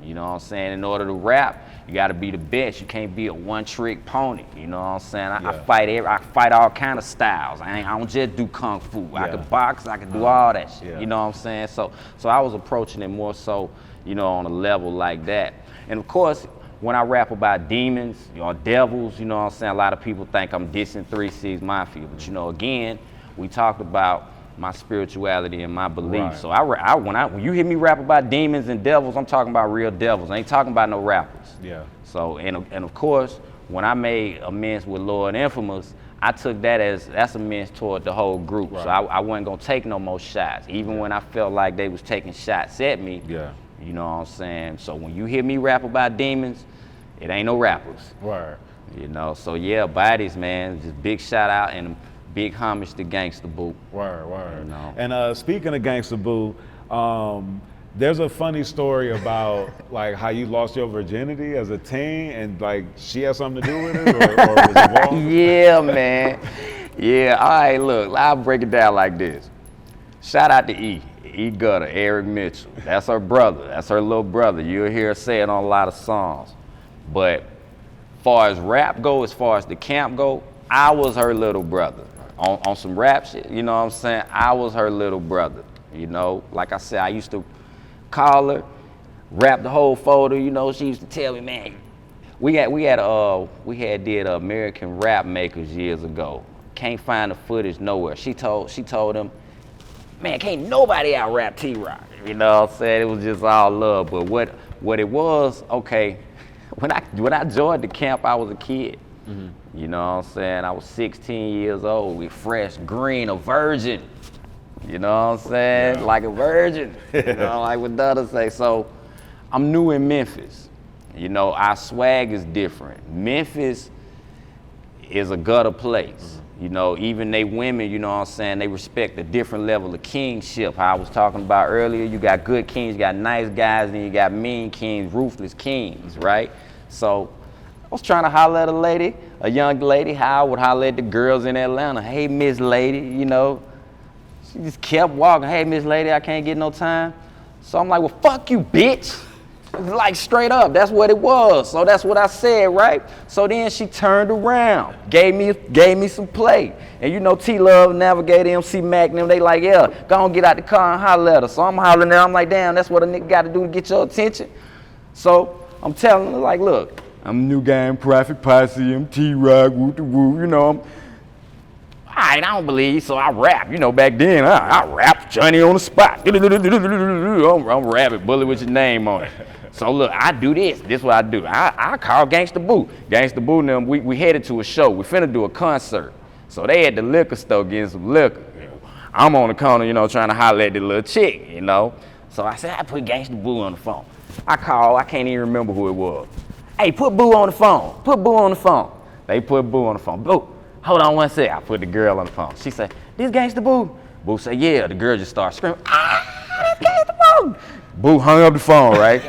You know what I'm saying? In order to rap, you gotta be the best. You can't be a one-trick pony. You know what I'm saying? I fight all kind of styles. I don't just do kung fu. I could box. I could do all that shit. You know what I'm saying? So I was approaching it more so, you know, on a level like that. And of course, when I rap about demons or devils, you know what I'm saying? A lot of people think I'm dissing 3 C's Mafia, but you know, again, we talked about my spirituality and my beliefs. Right. So when you hear me rap about demons and devils, I'm talking about real devils. I ain't talking about no rappers. Yeah. So and of course, when I made amends with Lord Infamous, I took that as that's amends toward the whole group. Right. So I wasn't gonna take no more shots, even when I felt like they was taking shots at me. Yeah. You know what I'm saying? So when you hear me rap about demons, it ain't no rappers. Word. You know, so yeah, bodies, man. Just big shout out and big homage to Gangsta Boo. Word. You know? And speaking of Gangsta Boo, there's a funny story about like how you lost your virginity as a teen, and like she had something to do with it, or was involved? Yeah, man. Yeah, all right, look, I'll break it down like this. Shout out to E Gutter, Eric Mitchell. That's her brother. That's her little brother. You'll hear her say it on a lot of songs. But far as rap go, as far as the camp go, I was her little brother. On some rap shit, you know what I'm saying? I was her little brother. You know, like I said, I used to call her, rap the whole folder. You know, she used to tell me, man, we had did American Rap Makers years ago. Can't find the footage nowhere. She told them, man, can't nobody out rap T-Rock. You know what I'm saying? It was just all love. But what it was, okay, when I joined the camp, I was a kid. Mm-hmm. You know what I'm saying? I was 16 years old, we fresh, green, a virgin. You know what I'm saying? Yeah. Like a virgin. You know, like what the others say. So I'm new in Memphis. You know, our swag is different. Memphis is a gutter place. Mm-hmm. You know, even they women, you know what I'm saying, they respect a different level of kingship. How I was talking about earlier, you got good kings, you got nice guys, and you got mean kings, ruthless kings, right? So I was trying to holler at a young lady, how I would holler at the girls in Atlanta. Hey, Miss Lady, you know. She just kept walking. Hey, Miss Lady, I can't get no time. So I'm like, well, fuck you, bitch. Like straight up, that's what it was. So that's what I said, right? So then she turned around, gave me some play. And you know T-Love, Navigator, MC Mack, them, they like, yeah, go on get out the car and holler at her. So I'm hollering at her, I'm like, damn, that's what a nigga gotta do to get your attention. So I'm telling her, like, look, I'm New Game, Prophet Posse, I'm T-Rock, woo-to-woo, you know, all right, I don't believe, so I rap. You know, back then, I rap Johnny on the spot. I'm rapping, bullet with your name on it. So look, I do this. This is what I do. I call Gangsta Boo. Gangsta Boo and them, we headed to a show. We finna do a concert. So they at the liquor store getting some liquor. I'm on the corner, you know, trying to holler at the little chick, you know. So I said, I put Gangsta Boo on the phone. I can't even remember who it was. Hey, put Boo on the phone. Put Boo on the phone. They put Boo on the phone. Boo, hold on one sec. I put the girl on the phone. She said, this Gangsta Boo? Boo said, yeah. The girl just started screaming, that's Gangsta Boo. Boo hung up the phone, right?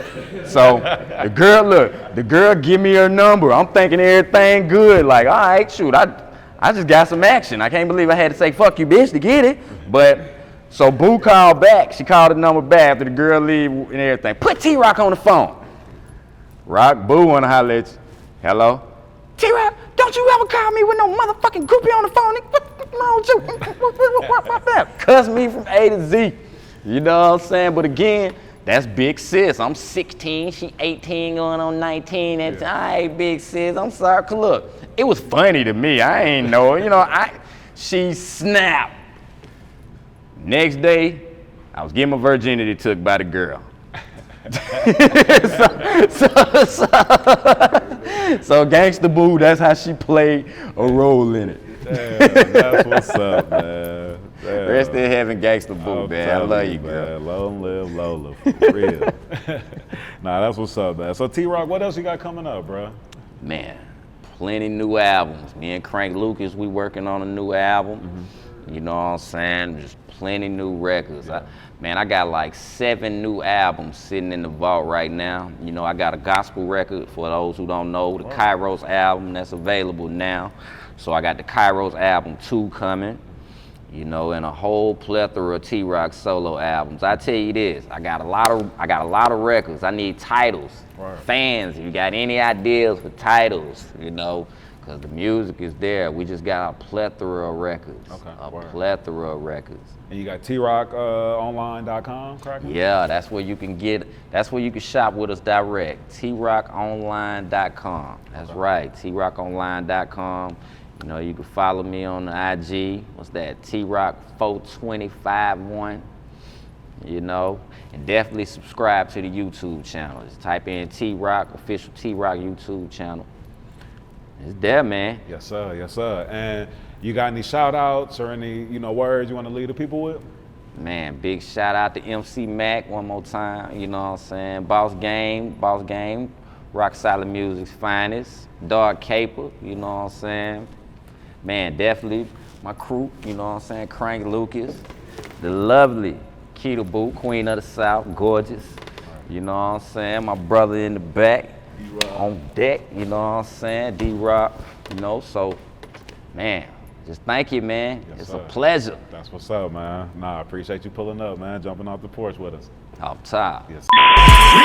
So the girl give me her number. I'm thinking everything good. Like, all right, shoot, I just got some action. I can't believe I had to say, fuck you, bitch, to get it. But, so Boo called back. She called the number back after the girl leave and everything. Put T-Rock on the phone. Rock, Boo wanna holler at you. Hello? T-Rock, don't you ever call me with no motherfucking groupie on the phone. What's wrong with you? What's that? Cuss me from A to Z. You know what I'm saying? But again, that's big sis. I'm 16, she 18 going on 19. That's all right, big sis. I'm sorry. Cause look, it was funny to me. I ain't know. You know, she snapped. Next day, I was getting my virginity took by the girl. So Gangsta Boo, that's how she played a role in it. Damn, that's what's up, man. Damn. Rest in heaven, Gangsta Boo, man. I love you, girl. Man. Long live Lola, for real. Nah, that's what's up, man. So T-Rock, what else you got coming up, bro? Man, plenty new albums. Me and Crank Lucas, we working on a new album. Mm-hmm. You know what I'm saying? Just plenty new records. Yeah. I got like 7 new albums sitting in the vault right now. You know, I got a gospel record for those who don't know, the Kairos album that's available now. So I got the Kairos album 2 coming, you know, and a whole plethora of T-Rock solo albums. I tell you this, I got a lot of records. I need titles. Right. Fans, if you got any ideas for titles, you know, because the music is there. We just got a plethora of records. Okay. Plethora of records. And you got TRockOnline.com, correct? Yeah, that's where you can shop with us direct. TRockOnline.com. That's right, TRockOnline.com. You know, you can follow me on the IG. What's that? TRock4251. You know, and definitely subscribe to the YouTube channel. Just type in T-Rock, official T-Rock YouTube channel. It's there, man. Yes, sir. Yes, sir. And you got any shout outs or any, words you want to leave the people with? Man, big shout out to MC Mack one more time, you know what I'm saying? Boss Game, Rock Solid Music's finest, Dog Caper, you know what I'm saying? Man, definitely my crew, you know what I'm saying? Crank Lucas, the lovely Keita Boo, Queen of the South, gorgeous, you know what I'm saying? My brother in the back, on deck, you know what I'm saying? D-Rock, you know, so, man, just thank you, man. Yes, it's sir. a pleasure. That's what's up, man. Nah, I appreciate you pulling up, man, jumping off the porch with us. Off top. Yes.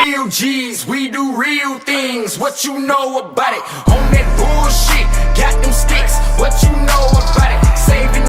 Real G's, we do real things. What you know about it? On that